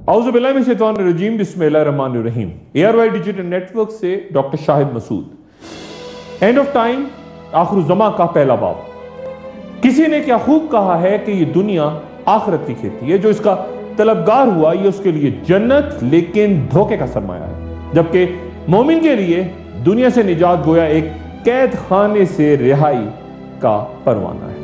औज़ुबिल्लाहिमिनश्शैतानिर्रजीम बिस्मिल्लाहिर्रहमानिर्रहीम। ARY digital network से doctor Shahid Masood. End of time, आखिरुज़्ज़मा का पहला बाब। किसी ने क्या खूब कहा है कि ये दुनिया आखिरत की खेती है, जो इसका तलबगार हुआ ये उसके लिए जन्नत लेकिन धोखे का सरमाया है, जबकि मोमिन के लिए दुनिया से निजात गोया एक कैद खाने से रिहाई का परवाना है।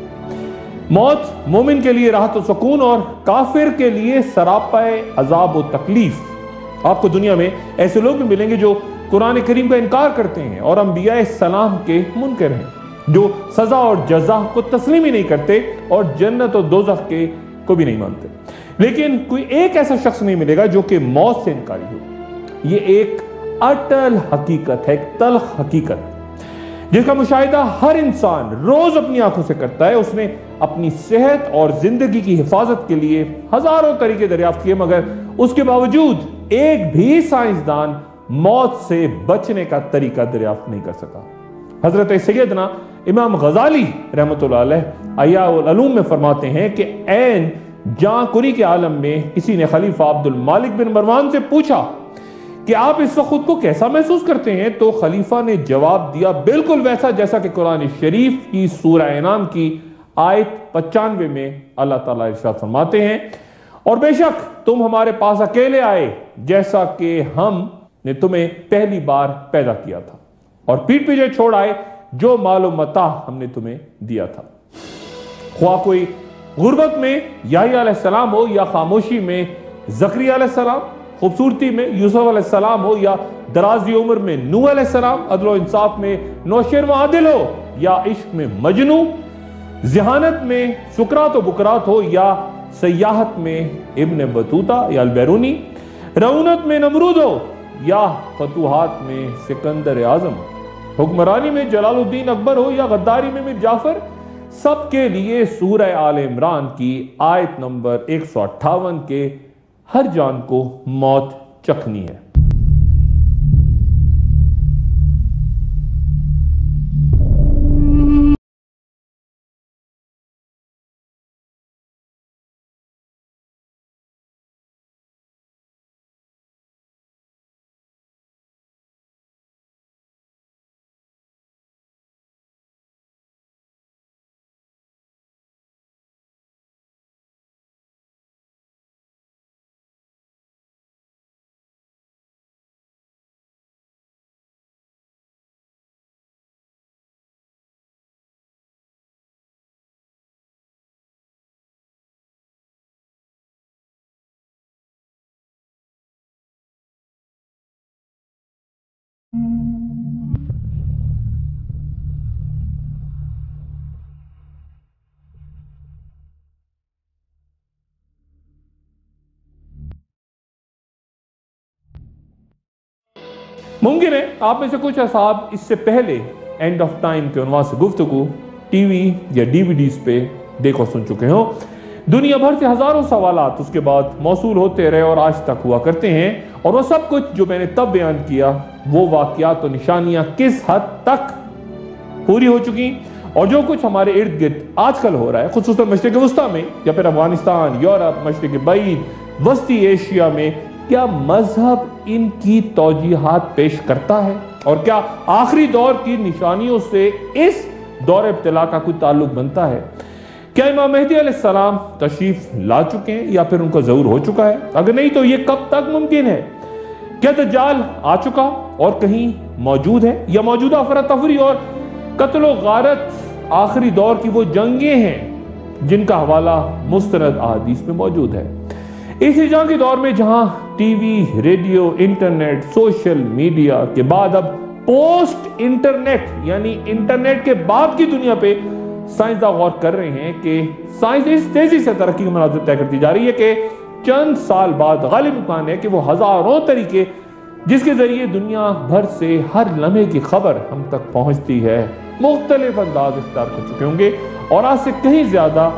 मौत मोमिन के लिए राहत व सुकून और काफिर के लिए सरापाए अजाब व तकलीफ। आपको दुनिया में ऐसे लोग भी मिलेंगे जो कुरान करीम का इनकार करते हैं और अंबिया सलाम के मुनकर हैं, जो सजा और जजा को तस्लीम ही नहीं करते और जन्नत और दोज़ख के को भी नहीं मानते। लेकिन कोई एक ऐसा शख्स नहीं मिलेगा जो कि मौत से इनकारी हो। ये एक अटल हकीकत है, एक तल्ख हकीकत, जिसका मुशाहिदा हर इंसान रोज अपनी आंखों से करता है। उसने अपनी सेहत और जिंदगी की हिफाजत के लिए हजारों तरीके दरियाफ्त किए, मगर उसके बावजूद एक भी साइंसदान मौत से बचने का तरीका दरियाफ्त नहीं कर सका। हजरत सैयदना इमाम गजाली रहमतुल्लाह अलैह अय्याउल उलूम में फरमाते हैं कि ऐन जांकुरी के आलम में किसी ने खलीफा अब्दुल मालिक बिन मरवान से पूछा कि आप इस वक्त खुद को कैसा महसूस करते हैं, तो खलीफा ने जवाब दिया बिल्कुल वैसा जैसा कि कुरान शरीफ की सूरह इनाम की आयत 95 में अल्लाह ताला इरशाद फरमाते हैं, और बेशक तुम हमारे पास अकेले आए जैसा कि हमने तुम्हें पहली बार पैदा किया था, और पीठ पीछे छोड़ आए जो मालो मता हमने तुम्हें दिया था। ख्वाह कोई गुर्बत में याह्या अलैहिस्सलाम हो या खामोशी में ज़करिया अलैहिस्सलाम, खूबसूरती में यूसुफ अलैहिस्सलाम हो या दराजी उम्र में नूह अलैहिस्सलाम, अदल इंसाफ में नौशेर व आदिल हो या इश्क में मजनू, ज़हानत में सुकरात व बुकरात हो या सयाहत में इब्न बतूता या अलबैरूनी, रऊनत में नमरूद हो या फतूहात में सिकंदर आजम, हुक्मरानी में जलालुद्दीन अकबर हो या गद्दारी में मीर जाफर, सबके लिए सूरह आल इमरान की आयत नंबर 158 के हर जान को मौत चखनी है। मुमकिन है आप में से कुछ असाब इससे पहले एंड ऑफ टाइम के उन्वान से गुफ्तगू टीवी या डीवीडीज पे देखो सुन चुके हो। दुनिया भर से हजारों सवालात उसके बाद मौसूल होते रहे और आज तक हुआ करते हैं, और वो सब कुछ जो मैंने तब बयान किया वो वाकयात और निशानियां किस हद तक पूरी हो चुकी, और जो कुछ हमारे इर्द गिर्द आजकल हो रहा है, खुसूसन मशरिक़ वस्ता में या फिर अफगानिस्तान, यूरोप, मशरिक़ बईद, वस्ती एशिया में, क्या मजहब इनकी तौजीहात पेश करता है, और क्या आखिरी दौर की निशानियों से इस दौर इब्तिला का कोई ताल्लुक बनता है? क्या इमाम मेहदी अलैहिस्सलाम तशरीफ ला चुके हैं या फिर उनका ज़हूर हो चुका है? अगर नहीं तो ये कब तक मुमकिन है? क्या दज्जाल आ चुका और कहीं मौजूद है, या मौजूदा अफरा तफरी और कत्ल व गारत आखिरी दौर की वो जंगें हैं जिनका हवाला मुस्तनद अहादीस में मौजूद है? इसी जंग के दौर में जहां TV, radio, internet, social media के बाद अब पोस्ट इंटरनेट यानी इंटरनेट के बाद की दुनिया पे साइंसदान गौर कर रहे हैं कि साइंस इस तेजी से तरक्की के मनाज़िर तय करती जा रही है कि चंद साल बाद गालिब इम्कान है कि वो हजारों तरीके जिसके जरिए दुनिया भर से हर लम्हे की खबर हम तक पहुंचती है मुख्तलिफ अंदाज इख्तियार कर चुके होंगे, और आज से कहीं ज्यादा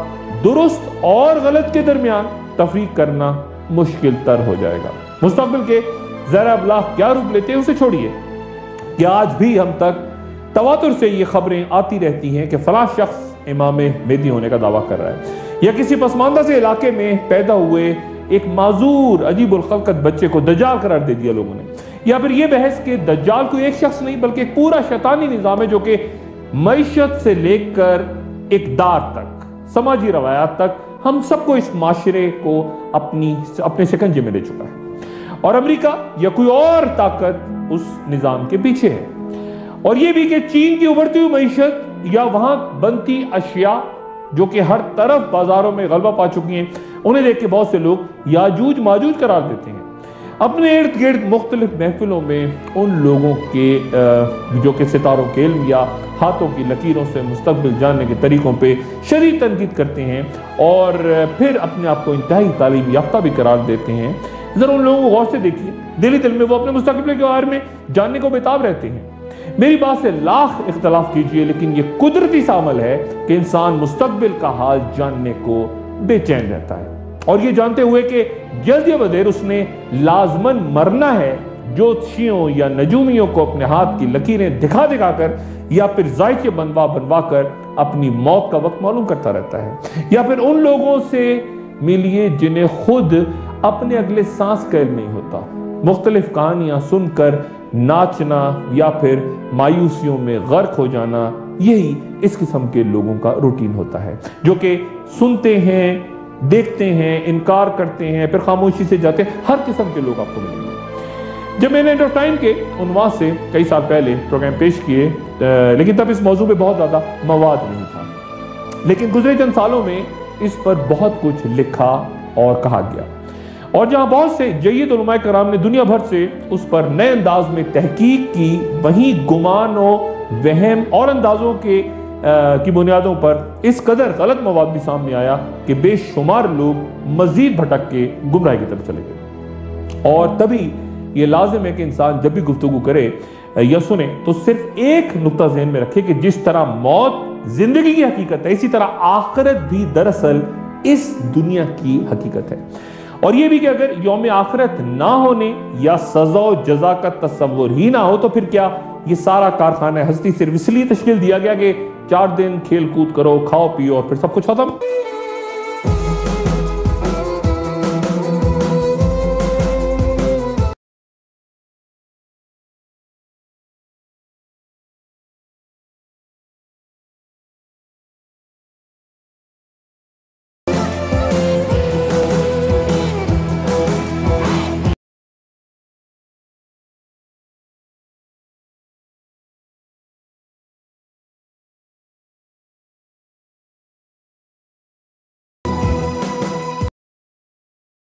दुरुस्त और गलत के दरमियान तफरीक करना मुश्किल तर हो जाएगा। मुस्तकबिल के ज़रा अबलाग क्या रूप लेते हैं उसे छोड़िए, कि आज भी हम तक तवातुर से ये खबरें आती रहती हैं कि फलां शख्स इमाम मेहदी होने का दावा कर रहा है, या किसी पसमानदा से इलाके में पैदा हुए एक माजूर अजीब उल खल्कत बच्चे को दज्जाल करार दे दिया लोगों ने। या फिर ये बहस कि दज्जाल कोई एक शख्स नहीं बल्कि एक पूरा शैतानी निज़ाम है जो कि मईशत से लेकर इक़दार तक, समाजी रवायात तक, हम सबको इस माशरे को अपने शिकंजे में ले चुका है। और अमेरिका या कोई और ताकत उस निज़ाम के पीछे है। और ये भी कि चीन की उभरती हुई मईशत या वहां बनती अशिया जो कि हर तरफ बाजारों में गलबा पा चुकी हैं, उन्हें देख के बहुत से लोग याजूज माजूज करार देते हैं। अपने इर्द गिर्द मुख्तलिफ महफिलों में उन लोगों के जो कि सितारों के इल्म या हाथों की लकीरों से मुस्तकबिल जानने के तरीकों पे शदीद तनकीद करते हैं और फिर अपने आप को इंतहाई तालीम याफ्ता भी करार देते हैं। ज़रा उन लोगों को गौर से देखिए, दिली दिल में वो अपने मुस्तकबिल के बारे में जानने को बेताब रहते हैं। मेरी बात से लाख इख्तलाफ कीजिए, लेकिन ये कुदरती सा अमल है कि इंसान मुस्तकबिल का हाल जानने को बेचैन रहता है और ये जानते हुए कि जल्द या बदेर उसने लाजमन मरना है, ज्योतिषियों या नजूमियों को अपने हाथ की लकीरें दिखा दिखा कर या फिर जायके बनवा कर अपनी मौत का वक्त मालूम करता रहता है। या फिर उन लोगों से मिलिए जिन्हें खुद अपने अगले सांस का इल्म नहीं होता। मुख्तलिफ कहानियां सुनकर नाचना या फिर मायूसियों में गर्क हो जाना, यही इस किस्म के लोगों का रूटीन होता है जो कि सुनते हैं, देखते हैं, इनकार करते हैं, फिर खामोशी से जाते हैं। हर किस्म के लोग आपको मिलेंगे। जब मैंने एंड ऑफ टाइम के उन्वान से कई साल पहले प्रोग्राम पेश किए, लेकिन तब इस मौजू पे बहुत ज़्यादा मवाद नहीं था, लेकिन गुजरे चंद सालों में इस पर बहुत कुछ लिखा और कहा गया और जहां बहुत से जय्यद उलमाए कराम ने दुनिया भर से उस पर नए अंदाज में तहकीक की, वहीं गुमानों, वहम और अंदाजों की बुनियादों पर इस कदर गलत मवाद भी सामने आया कि बेशुमार लोग मजीद भटक के गुमराही की तरफ चले गए। और तभी ये लाजिम है कि इंसान जब भी गुफ्तगू करे या सुने तो सिर्फ एक नुक्ता ज़हन में रखे कि जिस तरह मौत जिंदगी की हकीकत है, इसी तरह आखिरत भी दरअसल इस दुनिया की हकीकत है। और ये भी कि अगर यौम आखिरत ना होने या सजा और जजा का तस्वुर ही ना हो तो फिर क्या ये सारा कारखाना हस्ती सिर्फ इसलिए तश्कील दिया गया कि 4 दिन खेल कूद करो, खाओ पियो और फिर सब कुछ खत्म।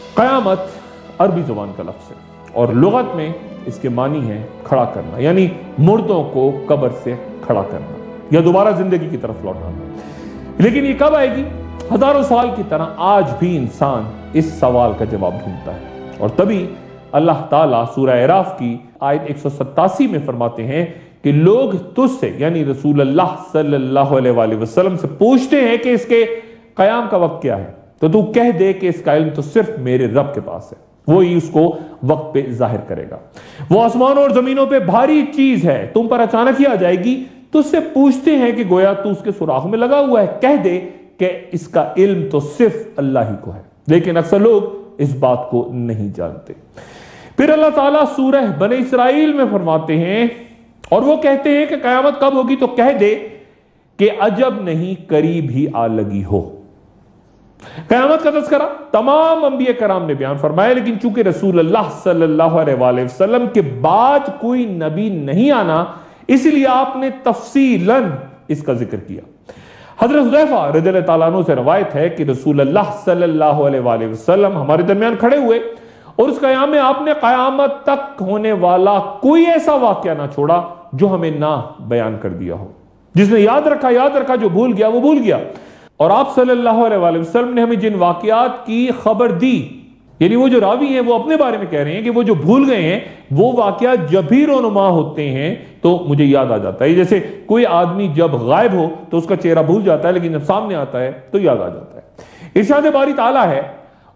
क़यामत अरबी ज़ुबान का लफ्ज़ है और लुगत में इसके मानी है खड़ा करना, यानी मुर्दों को कब्र से खड़ा करना या दोबारा जिंदगी की तरफ लौटाना। लेकिन ये कब आएगी? हजारों साल की तरह आज भी इंसान इस सवाल का जवाब ढूंढता है। और तभी अल्लाह ताला सूरह अराफ की आयत 187 में फरमाते हैं कि लोग तुझसे यानी रसूल अल्लाह सल्लल्लाहु अलैहि वसल्लम से पूछते हैं कि इसके क़याम का वक्त क्या है, तो तू कह दे कि इसका इल्म तो सिर्फ मेरे रब के पास है, वो ही उसको वक्त पे जाहिर करेगा। वो आसमानों और जमीनों पे भारी चीज है, तुम पर अचानक ही आ जाएगी, तुझसे पूछते हैं कि गोया तू उसके सुराख में लगा हुआ है, कह दे कि इसका इल्म तो सिर्फ अल्लाह ही को है। लेकिन अक्सर लोग इस बात को नहीं जानते। फिर अल्लाह ताला सूरह बनी इसराइल में फरमाते हैं और वो कहते हैं कि क़यामत कब होगी, तो कह दे कि अजब नहीं करीब ही आ लगी हो। क़यामत का तज़किरा तमाम अंबिया कराम ने बयान फरमाया, लेकिन चूंकि रसूल अल्लाह सल्लल्लाहु अलैहि वसल्लम के बाद कोई नबी नहीं आना, इसलिए आपने तफसीलन इसका जिक्र किया। हज़रत हुज़ैफा रज़ियल्लाहु ताला अन्हु से रवायत है कि रसूल अल्लाह सल्लल्लाहु अलैहि वसल्लम हमारे दरमियान खड़े हुए और उस क़याम में आपने क़यामत तक होने वाला कोई ऐसा वाक़या ना छोड़ा जो हमें ना बयान कर दिया हो। जिसने याद रखा, जो भूल गया वो भूल गया। और आप सल्लल्लाहु अलैहि वसल्लम ने हमें जिन वाक़यात की खबर दी, यानी वो जो रावी हैं वो अपने बारे में कह रहे हैं कि वो जो भूल गए हैं वो वाक़यात जब भी रोनुमा होते हैं तो मुझे याद आ जाता है। जैसे कोई आदमी जब गायब हो तो उसका चेहरा भूल जाता है, लेकिन जब सामने आता है तो याद आ जाता है। इरशाद बारी ताला है,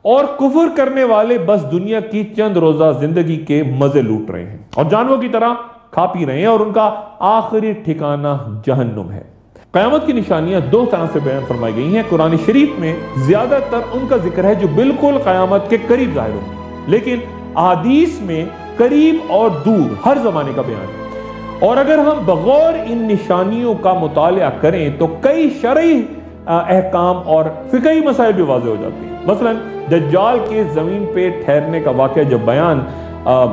और कुफ्र करने वाले बस दुनिया की चंद रोजा जिंदगी के मजे लूट रहे हैं और जानवरों की तरह खा पी रहे हैं और उनका आखिरी ठिकाना जहन्नुम है। قیامت کی نشانیاں دو طرح سے بیان فرمائی گئی ہیں۔ قرآن شریف میں زیادہ تر ان کا ذکر ہے جو بالکل قیامت کے قریب ظاہر ہوں، لیکن احادیث میں قریب اور دور ہر زمانے کا بیان ہے۔ اور اگر ہم بغور ان نشانیوں کا مطالعہ کریں تو کئی شرعی احکام اور فقہی مسائل بھی واضح ہو جاتے ہیں۔ مثلا دجال کے زمین پہ ٹھہرنے کا واقعہ جب بیان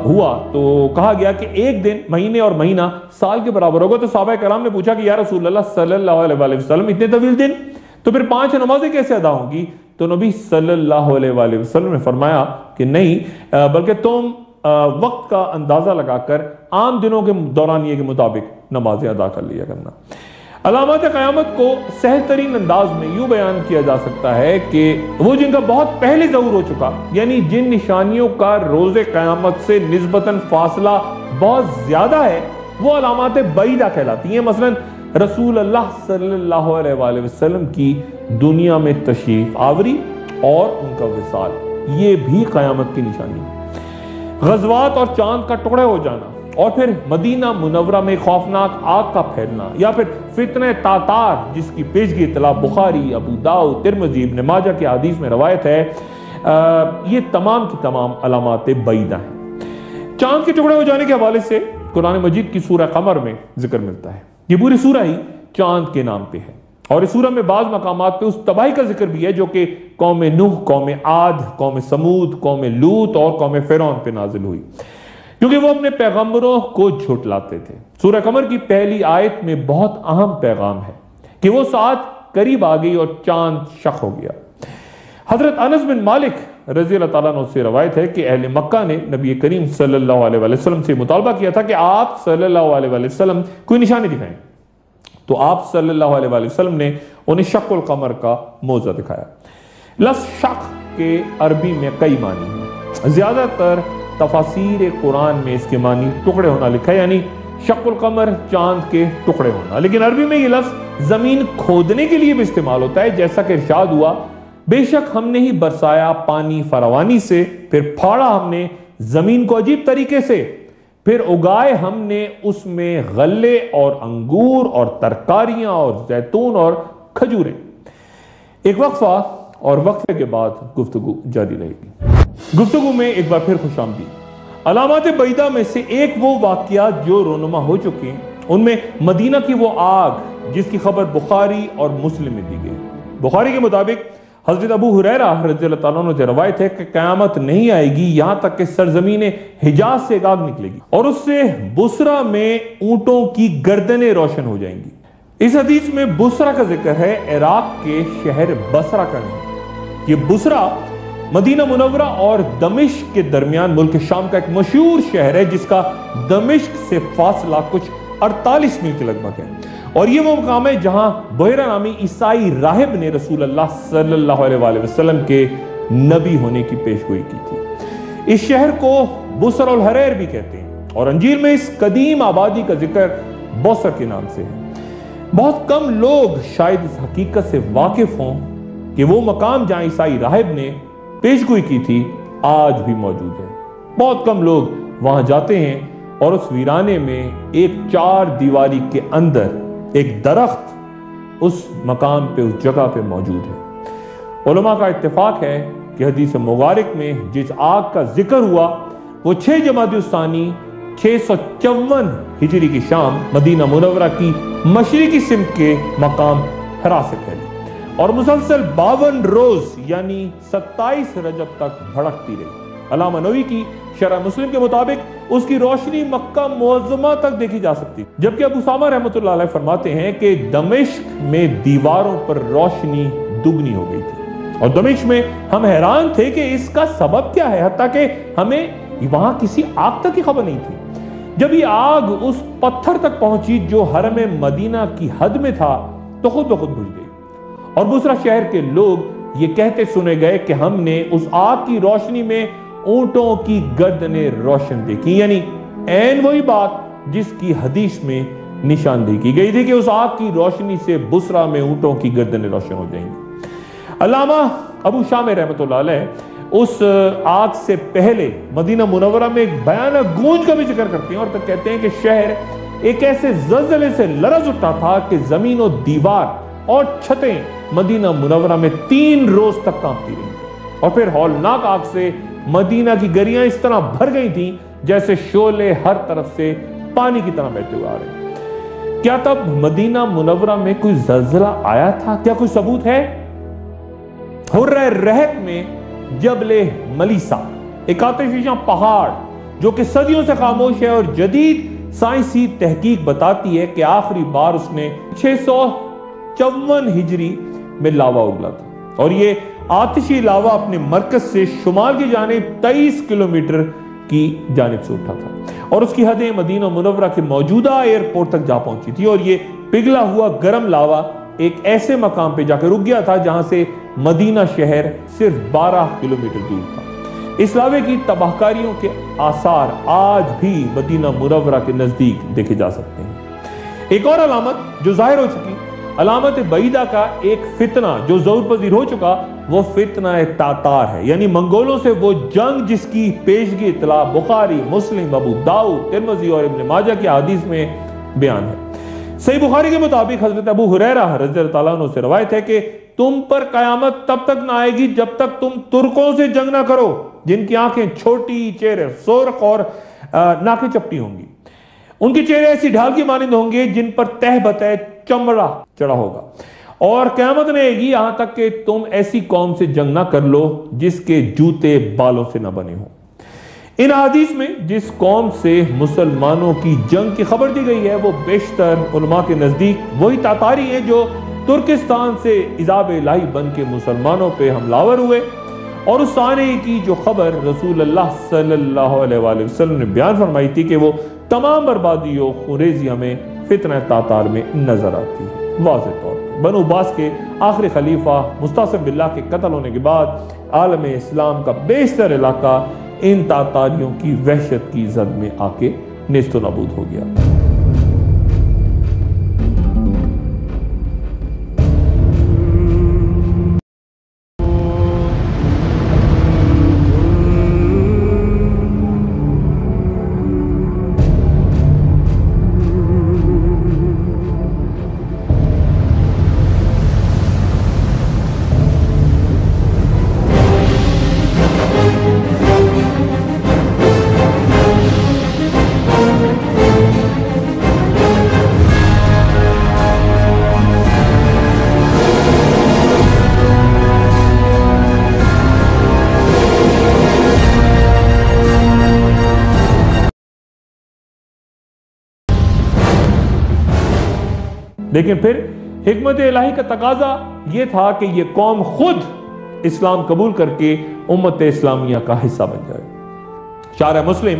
ہوا تو کہا گیا کہ ایک دن مہینے اور مہینہ سال کے برابر ہوگا، تو صحابہ کرام نے پوچھا کہ یا رسول اللہ صلی اللہ علیہ وسلم اتنے طویل دن، تو پھر 5 نمازیں کیسے ادا ہوں گی؟ تو نبی صلی اللہ علیہ وسلم نے فرمایا کہ نہیں، بلکہ تم وقت کا اندازہ لگا کر عام دنوں کے دورانیے کے مطابق نمازیں ادا کر لیا کرنا۔ علامات قیامت کو سہل ترین انداز میں یوں بیان کیا جا سکتا ہے کہ وہ جن کا بہت پہلے ظہور ہو چکا، یعنی جن نشانیوں کا روز قیامت سے نسبتاً فاصلہ بہت زیادہ ہے، وہ علامات بعیدہ کہلاتی ہیں۔ مثلا رسول اللہ صلی اللہ علیہ وسلم کی دنیا میں تشریف آوری اور ان کا وصال، یہ بھی قیامت کی نشانی ہے۔ غزوات اور چاند کا ٹکڑے ہو جانا، اور پھر مدینہ منورہ میں خوفناک آگ کا پھیلنا، یا پھر فتنہ تاتار جس کی پیشگی اطلاع بخاری، ابو داؤد، ترمذی، ابن ماجہ کی حدیث میں روایت ہے، یہ تمام کی تمام علامات بعیدہ ہیں۔ چاند کے ٹکڑے ہو جانے کے حوالے سے قرآن مجید کی سورہ قمر میں ذکر ملتا ہے۔ یہ پوری سورہ ہی چاند کے نام پہ ہے، اور اس سورہ میں بعض مقامات پہ اس تباہی کا ذکر بھی ہے جو کہ قوم نوح، قوم عاد، قوم سمود، قوم لوط اور قوم فرعون پہ نازل ہوئی، کیونکہ وہ اپنے پیغمبروں کو جھٹلاتے تھے۔ سورہ قمر کی پہلی آیت میں بہت اہم پیغام ہے کہ وہ ساعت قریب آ گئی اور چاند شق ہو گیا۔ حضرت انس بن مالک رضی اللہ تعالیٰ عنہ سے روایت ہے کہ اہل مکہ نے نبی کریم صلی اللہ علیہ وسلم سے مطالبہ کیا تھا کہ آپ صلی اللہ علیہ وسلم کوئی نشانی دکھائیں، تو آپ صلی اللہ علیہ وسلم نے انہیں شق القمر کا موضع دکھایا۔ لفظ شق کے عربی میں کئی معنی ہیں، زیادہ تر تفاسیر قرآن میں اس کے معنی ٹکڑے ہونا لکھا ہے، یعنی شق القمر چاند کے ٹکڑے ہونا، لیکن عربی میں یہ لفظ زمین کھودنے کے لیے بھی استعمال ہوتا ہے، جیسا کہ ارشاد ہوا بے شک ہم نے ہی برسایا پانی فراوانی سے، پھر پھاڑا ہم نے زمین کو عجیب طریقے سے، پھر اگائے ہم نے اس میں غلے اور انگور اور ترکاریاں اور زیتون اور کھجوریں۔ ایک وقفہ اور وقفے کے بعد گفتگو جاری رہے گی۔ گفتگو میں ایک بار پھر خوش آمدید۔ علامات بعیدہ میں سے ایک وہ واقعات جو رونما ہو چکے ہیں، ان میں مدینہ کی وہ آگ جس کی خبر بخاری اور مسلم میں دی گئی۔ بخاری کے مطابق حضرت ابو ہریرہ رضی اللہ تعالیٰ عنہ سے روایت ہے کہ قیامت نہیں آئے گی یہاں تک کہ سرزمین حجاز سے ایک آگ نکلے گی اور اس سے بصرہ میں اونٹوں کی گردنیں روشن ہو جائیں گی۔ اس حدیث میں بصرہ کا ذکر ہے، عراق کے شہر بصرہ کا نہیں۔ یہ بصرہ مدینہ منورہ اور دمشق کے درمیان ملک شام کا ایک مشہور شہر ہے جس کا دمشق سے فاصلہ کچھ 48 میل کے لگ بھگ ہے، اور یہ وہ مقام ہے جہاں بحیرہ نامی عیسائی راہب نے رسول اللہ صلی اللہ علیہ وسلم کے نبی ہونے کی پیشگوئی کی تھی۔ اس شہر کو بصر الحریر بھی کہتے ہیں، اور انجیل میں اس قدیم آبادی کا ذکر بوسر کے نام سے ہے۔ بہت کم لوگ شاید اس حقیقت سے واقف ہوں کہ وہ مقام جہاں عیسائی راہب نے پیشگوئی کی تھی آج بھی موجود ہے۔ بہت کم لوگ وہاں جاتے ہیں، اور اس ویرانے میں ایک 4 دیواری کے اندر ایک درخت اس مقام پہ، اس جگہ پہ موجود ہے۔ علماء کا اتفاق ہے کہ حدیث مبارک میں جس آگ کا ذکر ہوا وہ 6 جمادی الثانی 654 ہجری کی شام مدینہ منورہ کی مشرقی سمت کے مقام حرا سے پھیلی اور مسلسل 52 روز یعنی 27 رجب تک بھڑکتی رہی۔ علامہ نووی کی شرح مسلم کے مطابق اس کی روشنی مکہ معظمہ تک دیکھی جا سکتی، جبکہ ابو اسامہ رحمۃ اللہ علیہ فرماتے ہیں کہ دمشق میں دیواروں پر روشنی دگنی ہو گئی تھی، اور دمشق میں ہم حیران تھے کہ اس کا سبب کیا ہے، حتیٰ کہ ہمیں وہاں کسی آگ تک کی خبر نہیں تھی۔ جب یہ آگ اس پتھر تک پہنچی جو حرم مدینہ کی حد میں تھا تو خود بخود بجھ گئی، اور بصرہ شہر کے لوگ یہ کہتے سنے گئے کہ ہم نے اس آگ کی روشنی میں اونٹوں کی گردنیں روشن دیکھی، یعنی عین وہی بات جس کی حدیث میں نشاندہی کی گئی تھی کہ اس آگ کی روشنی سے بصرہ میں اونٹوں کی گردنیں روشن ہو جائیں گی۔ علامہ ابو شامہ رحمۃ اللہ علیہ اس آگ سے پہلے مدینہ منورہ میں ایک بھیانک گونج کا بھی ذکر کرتے ہیں، اور پھر کہتے ہیں کہ شہر ایک ایسے زلزلے سے لرز اٹھا تھا کہ زمین و دیوار اور چھتیں مدینہ منورہ میں 3 روز تک کانپتی رہیں، اور پھر ہولناک آگ سے مدینہ کی گلیاں اس طرح بھر گئی تھیں جیسے شعلے ہر طرف سے پانی کی طرح بہتے ہوئے آ رہے ہیں۔ کیا تب مدینہ منورہ میں کوئی زلزلہ آیا تھا؟ کیا کوئی ثبوت ہے؟ حرہ رہت میں جبل ملیسا، ایک آتش فشاں پہاڑ جو کہ صدیوں سے خاموش ہے، اور جدید سائنسی تحقیق بتاتی ہے کہ آخری بار اس نے 654 ہجری میں لاوا اگلا تھا، اور یہ آتشی لاوا اپنے مرکز سے شمال کی جانب 23 کلومیٹر کی جانب سے اٹھا تھا، اور اس کی حدیں مدینہ منورہ کے موجودہ ایئرپورٹ تک جا پہنچی تھی، اور یہ پگھلا ہوا گرم لاوا ایک ایسے مقام پہ جا کے رک گیا تھا جہاں سے مدینہ شہر صرف 12 کلومیٹر دور تھا۔ اس لاوے کی تباہ کاریوں کے آثار آج بھی مدینہ منورہ کے نزدیک دیکھے جا سکتے ہیں۔ ایک اور علامت جو ظاہر ہو چکی، علامت بعیدہ کا ایک فتنہ جو ظہور پذیر ہو چکا، وہ فتنہ تاتار ہے، یعنی منگولوں سے وہ جنگ جس کی پیشگی اطلاع بخاری، مسلم، ابو داؤد، ترمذی اور ابن ماجہ کی حدیث میں بیان ہے۔ صحیح بخاری کے مطابق حضرت ابو ہریرہ رضی اللہ تعالیٰ عنہ سے روایت ہے کہ تم پر قیامت تب تک نہ آئے گی جب تک تم ترکوں سے جنگ نہ کرو جن کی آنکھیں چھوٹی، چہرے سرخ اور ناکیں چپٹی ہوں گی۔ ان کے چہرے ایسی ڈھال کی مانند ہوں گے جن پر تہ بتہ چمڑا چڑھا ہوگا، اور قیامت نہیں آئے گی یہاں تک کہ تم ایسی قوم سے جنگ نہ کر لو جس کے جوتے بالوں سے نہ بنے ہوں۔ ان حدیث میں جس قوم سے مسلمانوں کی جنگ کی خبر دی گئی ہے وہ بیشتر علماء کے نزدیک وہی تاتاری ہیں جو ترکستان سے عذاب الہی بن کے مسلمانوں پہ حملہ ہوئے، اور اس آنے کی جو خبر رسول اللہ صلی اللہ علیہ وآلہ وسلم نے بیان فرمائی تھی کہ وہ تمام بربادی و خونریزی ہمیں فتنہ تاتار میں نظر آتی ہے۔ واضح طور پر بنو عباس کے آخری خلیفہ مستعصم باللہ کے قتل ہونے کے بعد عالم اسلام کا بیشتر علاقہ ان تاتاریوں کی وحشت کی زد میں آ کے نیست و نابود ہو گیا۔ لیکن پھر حکمت الہی کا تقاضا یہ تھا کہ یہ قوم خود اسلام قبول کر کے امت اسلامیہ کا حصہ بن جائے۔ شارح مسلم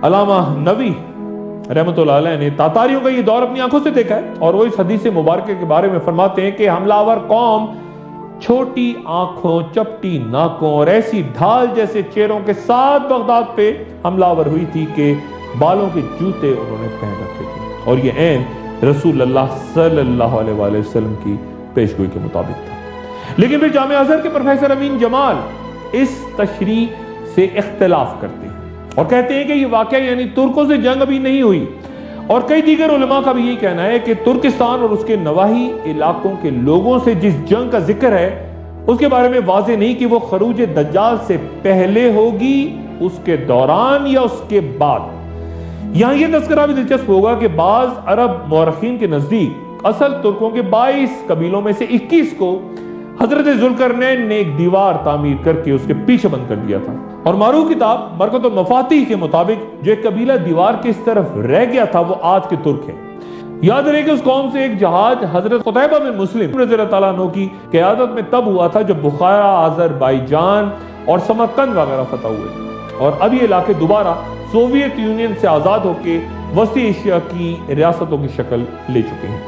علامہ نووی رحمۃ اللہ علیہ نے تاتاریوں کا یہ دور اپنی آنکھوں سے دیکھا ہے، اور وہ اس حدیث مبارکہ کے بارے میں فرماتے ہیں کہ حملہ آور قوم چھوٹی آنکھوں، چپٹی ناکوں اور ایسی ڈھال جیسے چہروں کے ساتھ بغداد پہ حملہ آور ہوئی تھی کہ بالوں کے جوتے انہوں نے پہن رکھے تھے، اور یہ عین رسول اللہ صلی اللہ علیہ وآلہ وسلم کی پیشگوئی کے مطابق تھا۔ لیکن پھر جامعہ ازہر کے پروفیسر امین جمال اس تشریح سے اختلاف کرتے ہیں اور کہتے ہیں کہ یہ واقعہ یعنی ترکوں سے جنگ ابھی نہیں ہوئی، اور کئی دیگر علماء کا بھی یہی کہنا ہے کہ ترکستان اور اس کے نواحی علاقوں کے لوگوں سے جس جنگ کا ذکر ہے اس کے بارے میں واضح نہیں کہ وہ خروج دجال سے پہلے ہوگی، اس کے دوران یا اس کے بعد۔ یہاں یہ تذکرہ بھی دلچسپ ہوگا کہ بعض عرب مورخین کے نزدیک اصل ترکوں کے 22 قبیلوں میں سے 21 کو حضرت ذوالقرنین نے ایک دیوار تعمیر کر کے اس کے پیچھے بند کر دیا تھا، اور معروف کتاب مرکت المفاتیح کے مطابق جو ایک قبیلہ دیوار کے اس طرف رہ گیا تھا وہ آج کے ترک ہیں۔ یاد رہے کہ اس قوم سے ایک جہاد حضرت قتیبہ بن مسلم رضی اللہ تعالیٰ عنہ کی قیادت میں تب ہوا تھا جب بخارا، آذربائیجان اور سمرقند وغیرہ فتح ہوئے، اور اب یہ علاقے دوبارہ سوویت یونین سے آزاد ہو کے وسطی ایشیا کی ریاستوں کی شکل لے چکے ہیں۔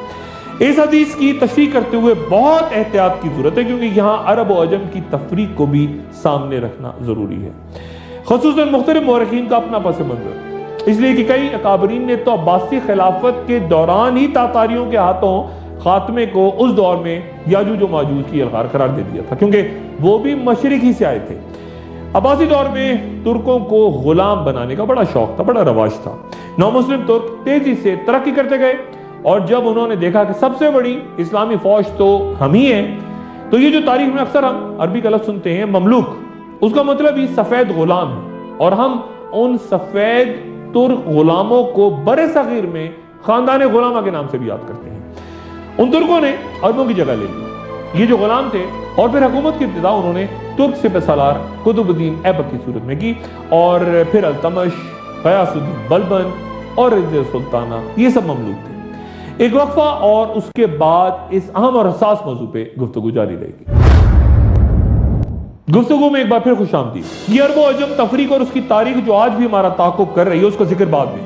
اس حدیث کی تشریح کرتے ہوئے بہت احتیاط کی ضرورت ہے، کیونکہ یہاں عرب و عجم کی تفریق کو بھی سامنے رکھنا ضروری ہے، خصوصاً مختلف مورخین کا اپنا پس منظر، اس لیے کہ کئی اکابرین نے تو عباسی خلافت کے دوران ہی تاتاریوں کے ہاتھوں خاتمے کو اس دور میں یاجوج و ماجوج کی الغار قرار دے دیا تھا، کیونکہ وہ بھی مشرق ہی سے آئے تھے۔ عباسی دور میں ترکوں کو غلام بنانے کا بڑا شوق تھا، بڑا رواج تھا، नौ मुस्लिम तुर्क तेजी से तरक्की करते गए, और जब उन्होंने देखा कि सबसे बड़ी इस्लामी फौज तो हम ही हैं, तो ये जो तारीख में अक्सर हम अरबी का लफ्ज़ सुनते हैं ममलूक, उसका मतलब ही सफ़ेद गुलाम है, और हम उन सफ़ेद तुर्क गुलामों को बड़े सगीर में खानदान गुलामा के नाम से भी याद करते हैं। उन तुर्कों ने अरबों की जगह ले ली, ये जो गुलाम थे, और फिर हुकूमत की इब्तिदा उन्होंने तुर्क सिपहसालार कुतुबुद्दीन ऐबक की सूरत में की, और फिर अल्तमश, गयासुद्दीन बलबन और रिज़ सुल्ताना, ये सब ममलूक थे। एक वक्फा और उसके बाद इस अहम और हसास मौजू पे गुफ्तगू जारी रहेगी। गुफ्तगू में एक बार फिर खुशामदीद। ये अरबो अजम तफरीक और उसकी तारीख जो आज भी हमारा ताक़ुब कर रही है, उसका जिक्र बाद में,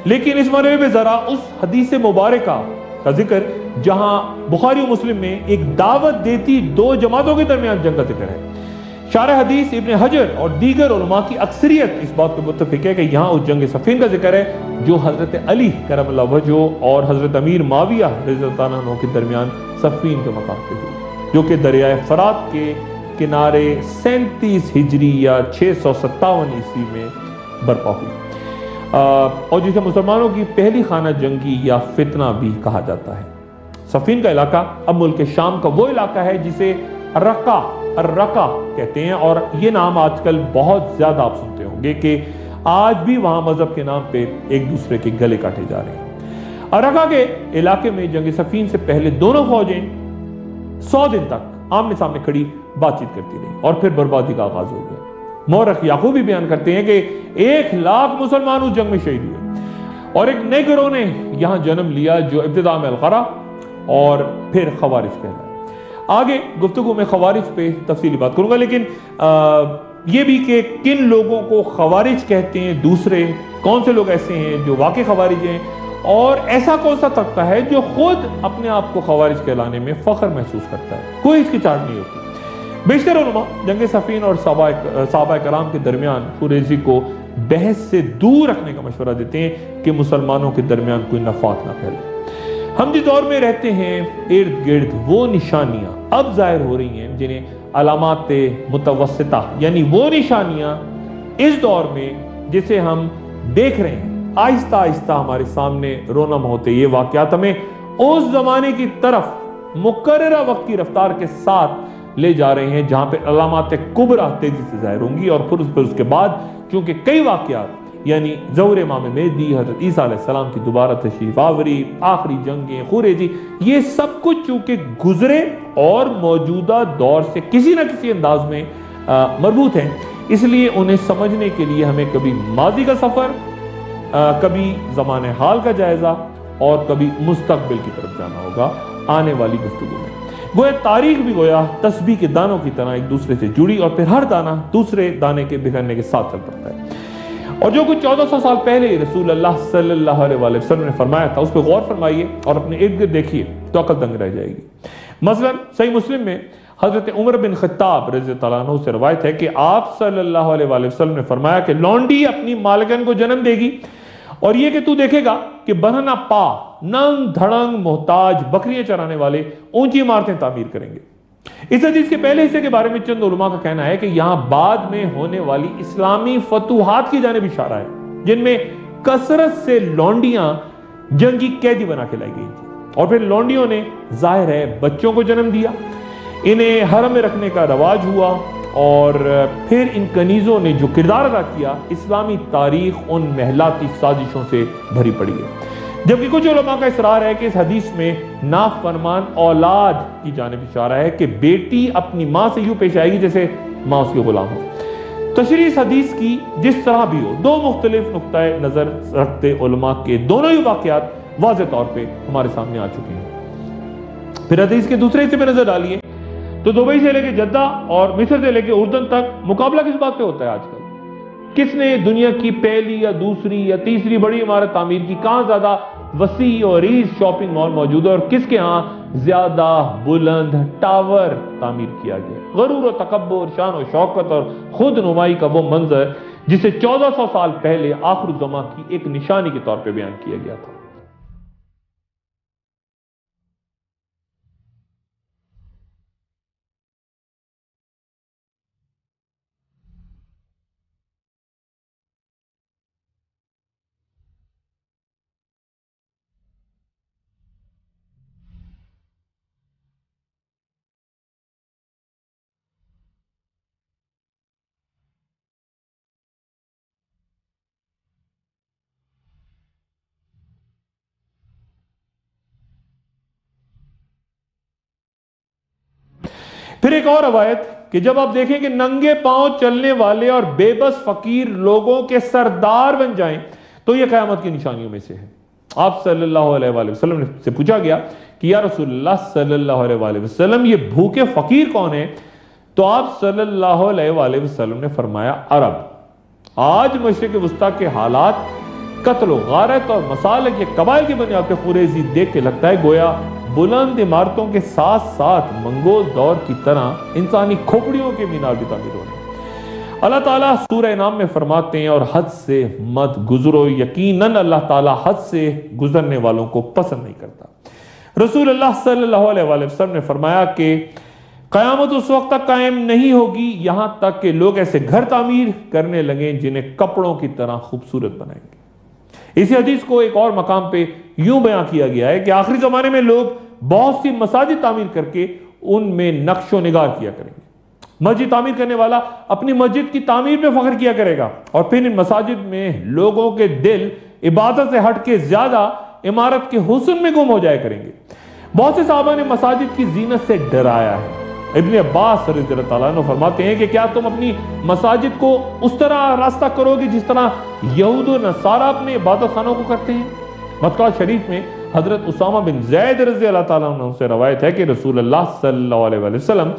लेकिन इस मरहले में जरा उस हदीस मुबारका का जिक्र जहां बुखारी और मुस्लिम में एक दावत देती दो जमातों के दरमियान जंग का जिक्र है। शारह हदीस इब्न हजर और दीगर उलमा की अक्सरियत इस बात पर मुत्तफिक है कि यहाँ उस जंग सफ़ीन का जिक्र है जो हजरत अली करमल्लाहु वजह और हजरत अमीर माविया रज़ियल्लाहु अन्हु के दरमियान सफ़ीन के मकाम पे हुई, जो कि दरियाए फरात के किनारे 37 हिजरी या 657 ईस्वी में बर्पा हुई, और जिसे मुसलमानों की पहली खाना जंगी या फितना भी कहा जाता है। सफ़ीन का इलाका अब मुल्क शाम का वो इलाका है जिसे अर्रका कहते हैं, और ये नाम आजकल बहुत ज्यादा आप सुनते होंगे कि आज भी वहां मजहब के नाम पे एक दूसरे के गले काटे जा रहे हैं। अर्रका के इलाके में जंग सफ़ीन से पहले दोनों फौजें 100 दिन तक आमने सामने खड़ी बातचीत करती रही, और फिर बर्बादी का आगाज हो गया। मौरख याकूब भी बयान करते हैं कि 1 लाख मुसलमान उस जंग में शहीद हुए, और एक नए गिरोह ने यहां जन्म लिया जो इब्तिदा में अलकरा और फिर खवारिज कहलाए। आगे गुफ्तगू में खवारिज पे तफसीली बात करूंगा, लेकिन ये भी कि किन लोगों को खवारिज कहते हैं, दूसरे कौन से लोग ऐसे हैं जो वाकई खवारिज हैं, और ऐसा कौन सा तबका है जो खुद अपने आप को खवारिज कहलाने में फख्र महसूस करता है। कोई इसकी चाट नहीं होती। बेशतर उलमा जंग सफ़ीन और सहाबा कराम के दरमियान खुरेजी को बहस से दूर रखने का मशवरा देते हैं कि मुसलमानों के दरमियान कोई नफात ना फैले। हम जिस दौर में रहते हैं, इर्द गिर्द वो निशानियां अब जाहिर हो रही हैं जिन्हें अलामात मुतवस्सिता, यानी वो निशानियां इस दौर में जिसे हम देख रहे हैं, आहिस्ता आहिस्ता हमारे सामने रोनम होते ये वाकयात हमें उस जमाने की तरफ मुकर्ररा वक्त की रफ्तार के साथ ले जा रहे हैं जहां पे अलामात कुबरा तेजी से जाहिर होंगी, और फिर उसके बाद चूंकि कई वाकयात यानी ज़हूर इमाम मेहदी, हज़रत ईसा अलैहिस्सलाम की दोबारा तशरीफ आवरी, आखिरी जंगें, खुरेजी, ये सब कुछ चूंकि गुजरे और मौजूदा दौर से किसी न किसी अंदाज में मरबूत हैं, इसलिए उन्हें समझने के लिए हमें कभी माजी का सफ़र, कभी ज़माने हाल का जायज़ा, और कभी मुस्तकबिल की तरफ जाना होगा आने वाली गुफ्तगू में। गोया तारीख भी गोया तस्बीह के दानों की तरह एक दूसरे से जुड़ी, और फिर हर दाना दूसरे दाने के बिखरने के साथ चल पड़ता है। और जो कुछ 1400 साल पहले रसूल अल्लाह सल्लल्लाहु अलैहि वसल्लम ने फरमाया था, उस पर गौर फरमाइए और अपने इर्द गिर्द देखिए तो अकल दंग रह जाएगी। मसलन सही मुस्लिम में हजरत उमर बिन खत्ताब रज़ियल्लाहु अन्हु से रवायत है कि आप सल्लल्लाहु अलैहि वसल्लम ने फरमाया कि लौंडी अपनी मालिकन को जन्म देगी, और ये कि तू देखेगा कि बरहना पा, नंग धड़ंग मोहताज बकरियां चराने वाले ऊंची इमारतें तामीर करेंगे। इस हदीस के पहले हिस्से के बारे में चंद उलमा का कहना है कि यहां बाद में होने वाली इस्लामी फतूहात की जानिब इशारा है, जिनमें कसरत से लौंडियां जंगी कैदी बना के लाई गई थी, और फिर लौंडियों ने जाहिर है बच्चों को जन्म दिया, इन्हें हरम में रखने का रवाज हुआ, और फिर इन कनीजों ने जो किरदार अदा किया, इस्लामी तारीख उन महलाती साजिशों से भरी पड़ी है। जबकि कुछ उलमा का इसरार है कि इस हदीस में नाफरमान औलाद की जानिब इशारा है कि बेटी अपनी मां से यूं पेश आएगी जैसे मां उसके गुलाम हो। तशरीह इस हदीस की जिस तरह भी हो, दो मुख्तलिफ नुक्ताए नजर रखते उलमा के दोनों ही वाकयात वाज़ेह तौर पे हमारे सामने आ चुके हैं। फिर हदीस के दूसरे हिस्से पे नजर डालिए तो दुबई से लेकर जद्दा और मिस्र से लेकर उर्दन तक मुकाबला किस बात पे होता है आजकल? किसने दुनिया की पहली या दूसरी या तीसरी बड़ी इमारत तामीर की, कहां ज्यादा वसी और रीज शॉपिंग मॉल मौजूद है, और किसके यहां ज्यादा बुलंद टावर तामीर किया गया? गरूर और तकब्बुर, शान और शौकत और खुद नुमाई का वो मंजर जिसे 1400 साल पहले आखिर ज़मा की एक निशानी के तौर पर बयान किया गया था। پھر ایک اور روایت کہ جب آپ دیکھیں کہ ننگے پاؤں چلنے والے اور بے بس فقیر لوگوں کے سردار بن جائیں تو یہ قیامت کی نشانیوں میں سے ہے۔ آپ صلی اللہ علیہ وآلہ وسلم سے پوچھا گیا کہ یا رسول اللہ صلی اللہ علیہ وآلہ وسلم یہ بھوکے فقیر کون ہیں؟ تو آپ صلی اللہ علیہ وآلہ وسلم نے فرمایا عرب۔ آج مشرق وسطیٰ کے حالات قتل و غارت اور مسالک کے قبائل کی بنیاد پہ خوریزی دیکھ کے لگتا ہے گویا بلند عمارتوں کے ساتھ ساتھ منگول دور کی طرح انسانی کھوپڑیوں کے مینار بھی تعمیر ہو رہے ہیں۔ اللہ تعالیٰ سورہ انعام میں فرماتے ہیں اور حد سے مت گزرو، یقیناً اللہ تعالیٰ حد سے گزرنے والوں کو پسند نہیں کرتا۔ رسول اللہ صلی اللہ علیہ وآلہ وسلم نے فرمایا کہ قیامت اس وقت تک قائم نہیں ہوگی یہاں تک کہ لوگ ایسے گھر تعمیر کرنے لگیں جنہیں کپڑوں کی طرح خوبصورت بنائیں گے۔ اسی حدیث کو ایک اور مقام پہ یوں بیان کیا گیا ہے کہ آخری زمانے میں لوگ بہت سی مساجد تعمیر کر کے ان میں نقش و نگار کیا کریں گے۔ مسجد تعمیر کرنے والا اپنی مسجد کی تعمیر پہ فخر کیا کرے گا اور پھر ان مساجد میں لوگوں کے دل عبادت سے ہٹ کے زیادہ عمارت کے حسن میں گم ہو جائے کریں گے۔ بہت سے صحابہ نے مساجد کی زینت سے ڈرایا ہے۔ ابن عباس رضی اللہ تعالیٰ عنہ فرماتے ہیں کہ کیا تم اپنی مساجد کو اس طرح راستہ کرو گے جس طرح یہود و نصارہ اپنے عبادت خانوں کو کرتے ہیں؟ مکہ شریف میں حضرت اسامہ بن زید رضی اللہ تعالیٰ عنہ سے روایت ہے کہ رسول اللہ صلی اللہ علیہ وآلہ وسلم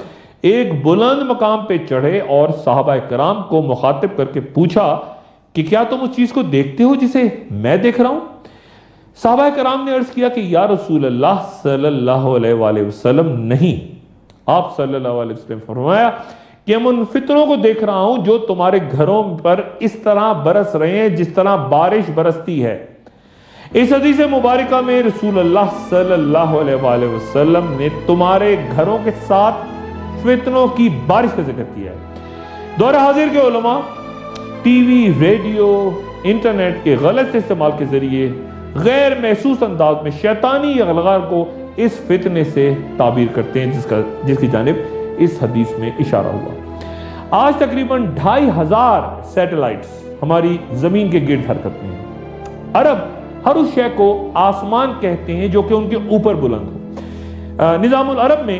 ایک بلند مقام پہ چڑھے اور صحابہ کرام کو مخاطب کر کے پوچھا کہ کیا تم اس چیز کو دیکھتے ہو جسے میں دیکھ رہا ہوں؟ صحابہ کرام نے عرض کیا کہ یا رسول اللہ صلی اللہ علیہ وآلہ وسلم نہیں۔ آپ صلی اللہ علیہ وسلم فرمایا کہ میں ان فتنوں کو دیکھ رہا ہوں جو تمہارے گھروں پر اس طرح برس رہے ہیں جس طرح بارش برستی ہے۔ اس حدیث مبارکہ میں رسول اللہ صلی اللہ علیہ وآلہ وسلم نے تمہارے گھروں کے ساتھ فتنوں کی بارش کا ذکر کیا ہے۔ دور حاضر کے علماء ٹی وی، ریڈیو، انٹرنیٹ کے غلط استعمال کے ذریعے غیر محسوس انداز میں شیطانی اغلغار کو اس فتنے سے تعبیر کرتے ہیں جس کی جانب اس حدیث میں اشارہ ہوا۔ آج تقریباً 2500 سیٹلائٹس ہماری زمین کے گرد حرکت میں ہیں۔ عرب ہر اس شے کو آسمان کہتے ہیں جو کہ ان کے اوپر بلند ہو۔ نظام العرب میں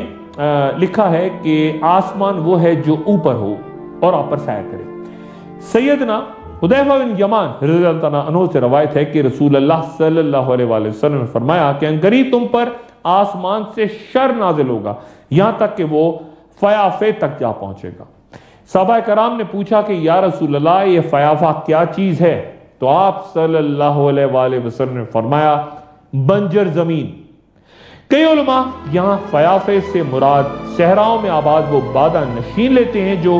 لکھا ہے کہ آسمان وہ ہے جو اوپر ہو اور آپ پر سایہ کرے۔ سیدنا حذیفہ بن یمان رضی اللہ عنہ سے روایت ہے کہ رسول اللہ صلی اللہ علیہ وآلہ وسلم نے فرمایا کہ انقریب تم پر آسمان سے شر نازل ہوگا یہاں تک کہ وہ فیافے تک جا پہنچے گا۔ صحابہ کرام نے پوچھا کہ یا رسول اللہ یہ فیافہ کیا چیز ہے؟ تو آپ صلی اللہ علیہ وآلہ وسلم نے فرمایا بنجر زمین۔ کئی علماء یہاں فیافے سے مراد صحراؤں میں آباد وہ بادہ نشین لیتے ہیں جو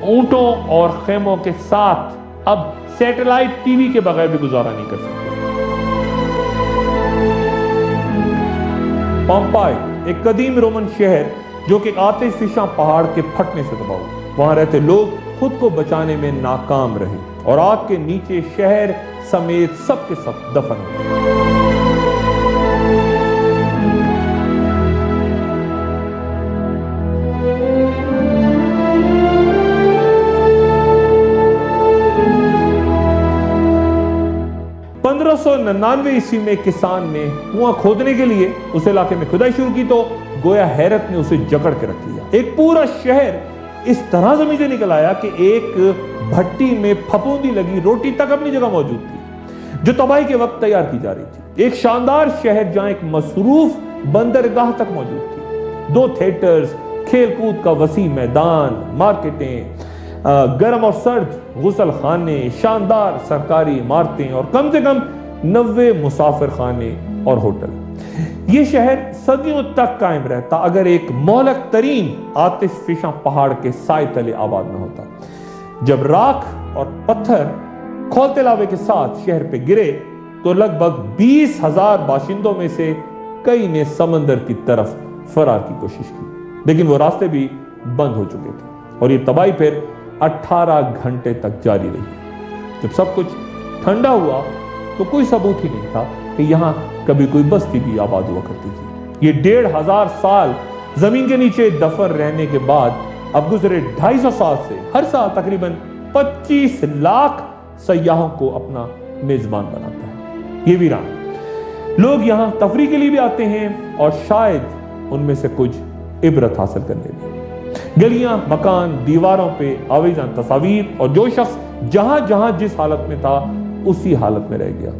اونٹوں اور خیموں کے ساتھ اب سیٹلائٹ ٹی وی کے بغیر بھی گزارا نہیں کر سکتے۔ پامپائی ایک قدیم رومن شہر جو کہ آتش فشاں پہاڑ کے پھٹنے سے تباہ ہوا، وہاں رہتے لوگ خود کو بچانے میں ناکام رہے اور آگ کے نیچے شہر سمیت سب کے سب دفن ہوئے۔ 1599 عیسوی میں کسان نے کنواں کھودنے کے لیے اس علاقے میں کھدائی شروع کی تو گویا حیرت نے اسے جکڑ کے رکھ لیا۔ ایک پورا شہر اس طرح زمین سے نکل آیا کہ ایک بھٹی میں پھپھوندی لگی روٹی تک اپنی جگہ موجود تھی جو تباہی کے وقت تیار کی جا رہی تھی۔ ایک شاندار شہر جہاں ایک مصروف بندرگاہ تک موجود تھی، 2 تھیٹرز، کھیل کود کا وسیع میدان، مارکیٹیں، گرم اور سرد غسل خانے، شاندار سرکاری عمارتیں اور کم سے کم 90 مسافر خانے اور ہوٹل۔ یہ شہر صدیوں تک قائم رہتا اگر ایک مہلک ترین آتش فشاں پہاڑ کے سائے تلے آباد نہ ہوتا۔ جب راکھ اور پتھر کھولتے لاوے کے ساتھ شہر پہ گرے تو لگ بھگ 20,000 باشندوں میں سے کئی نے سمندر کی طرف فرار کی کوشش کی، لیکن وہ راستے بھی بند ہو چکے تھے اور یہ تباہی پھر 18 گھنٹے تک جاری رہی۔ جب سب کچھ ٹھنڈا ہوا تو کوئی ثبوت ہی نہیں تھا کہ یہاں کبھی کوئی بستی بھی آباد ہوا کرتی تھی۔ یہ 1500 سال زمین کے نیچے دفن رہنے کے بعد اب گزرے 250 سال سے ہر سال تقریباً 25 لاکھ سیاحوں کو اپنا میزبان بناتا ہے۔ یہ ویران لوگ یہاں تفریح کے لیے بھی آتے ہیں اور شاید ان میں سے کچھ عبرت حاصل کرنے بھی۔ गलियां, मकान, दीवारों पे आवेज़ां तस्वीर, और जो शख्स जहां जहां जिस हालत में था उसी हालत में रह गया।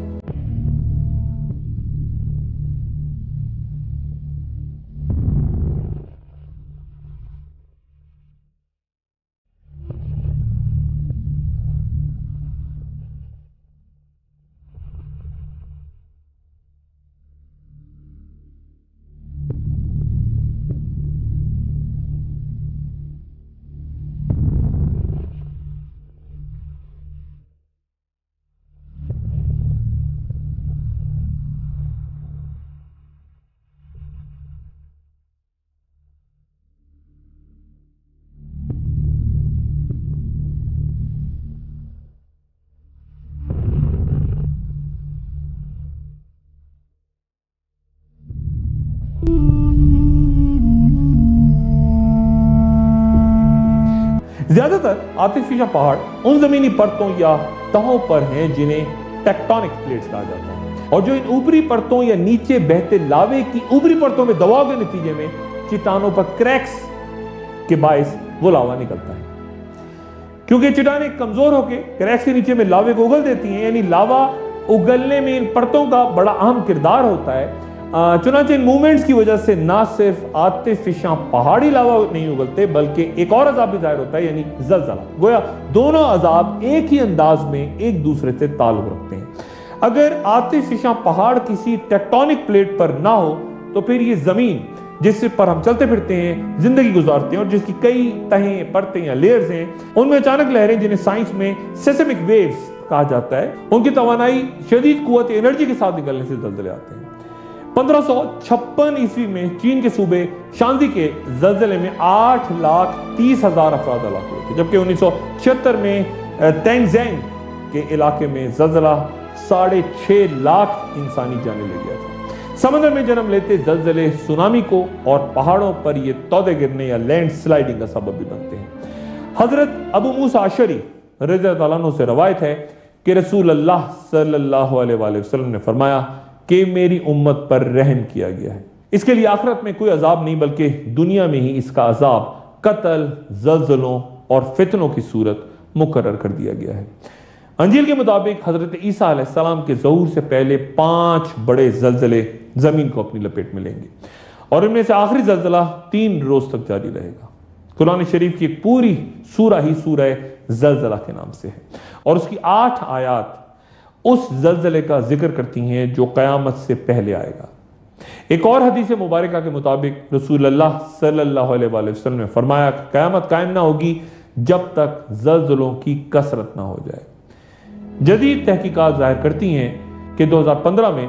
ज्यादातर आतिशफिशा पहाड़ उन जमीनी परतों या तहों पर हैं जिन्हें टेक्टोनिक प्लेट्स कहा जाता है, और जो इन ऊपरी परतों या नीचे बहते लावे की ऊपरी परतों में दबाव के नतीजे में चट्टानों पर क्रैक्स के बायस वो लावा निकलता है। क्योंकि चट्टानें कमजोर होकर क्रैक्स के नीचे में लावे को उगल देती हैं, यानी लावा उगलने में इन परतों का बड़ा अहम किरदार होता है। चुनांचे इन मूवमेंट्स की वजह से ना सिर्फ आतिशफिशा पहाड़ी लावा नहीं उगलते, बल्कि एक और अजाब भी जाहिर होता है, यानी ज़लज़ला। गोया दोनों अजाब एक ही अंदाज में एक दूसरे से ताल्लुक रखते हैं। अगर आतिशफिशा पहाड़ किसी टेक्टोनिक प्लेट पर ना हो तो फिर ये जमीन जिस पर हम चलते फिरते हैं, जिंदगी गुजारते हैं, और जिसकी कई तहें, परतें या लेयर्स हैं, उनमें अचानक लहरें, जिन्हें साइंस में सेस्मिक वेव्स कहा जाता है, उनकी तवानाई शदीद कुव्वत एनर्जी के साथ निकलने से ज़लज़ले आते हैं। 1556 ईस्वी में चीन के सूबे शांजी के ज़लज़ले में 8,30,000 अफराद हलाक हुए थे, जबकि 1976 में तेंगजेंग के इलाके में ज़लज़ला 6.5 लाख इंसानी जानें ले गया था। समंदर में जन्म लेते ज़लज़ले सुनामी को और पहाड़ों पर ये तौदे गिरने या लैंड स्लाइडिंग का सबब भी बनते हैं। हजरत अबू मूसा अशरी रज़ियल्लाहु अन्हु से रवायत है कि रसूल अल्लाह सल्लल्लाहु अलैहि वसल्लम ने फरमाया कि मेरी उम्मत पर रहम किया गया है, इसके लिए आखिरत में कोई अजाब नहीं, बल्कि दुनिया में ही इसका अजाब कत्ल, ज़लज़लों और फितनों की सूरत मुकर्रर कर दिया गया है। अंजील के मुताबिक हजरत ईसा अलैहिस्सलाम के ज़हूर से पहले 5 बड़े ज़लज़ले जमीन को अपनी लपेट में लेंगे, और इनमें से आखिरी ज़लज़ला 3 रोज तक जारी रहेगा। कुरान शरीफ की एक पूरी सूरा ही सूरह ज़लज़ला के नाम से है, और उसकी 8 आयात उस ज़लज़ले का जिक्र करती हैं जो क़यामत से पहले आएगा। एक और हदीस मुबारका के मुताबिक रसूल अल्लाह सल्लल्लाहु अलैहि वसल्लम ने फरमाया कि क़यामत कायम ना होगी जब तक ज़लज़लों की कसरत ना हो जाए। जदीद तहकीकात जाहिर करती हैं कि 2015 में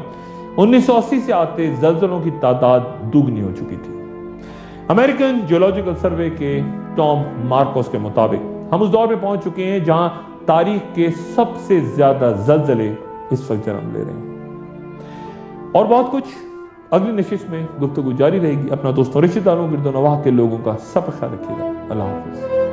1980 से आते ज़लज़लों की तादाद दुगनी हो चुकी थी। अमेरिकन जियोलॉजिकल सर्वे के टॉम मार्कोस के मुताबिक हम उस दौर में पहुंच चुके हैं जहां तारीख के सबसे ज्यादा ज़लज़ले इस वक्त जन्म ले रहे हैं। और बहुत कुछ अगली नशिश में गुफ्तगू जारी रहेगी। अपना दोस्तों, रिश्तेदारों, गिरदो नवाह के लोगों का सब ख्याल रखिएगा। अल्लाह हाफ़िज़।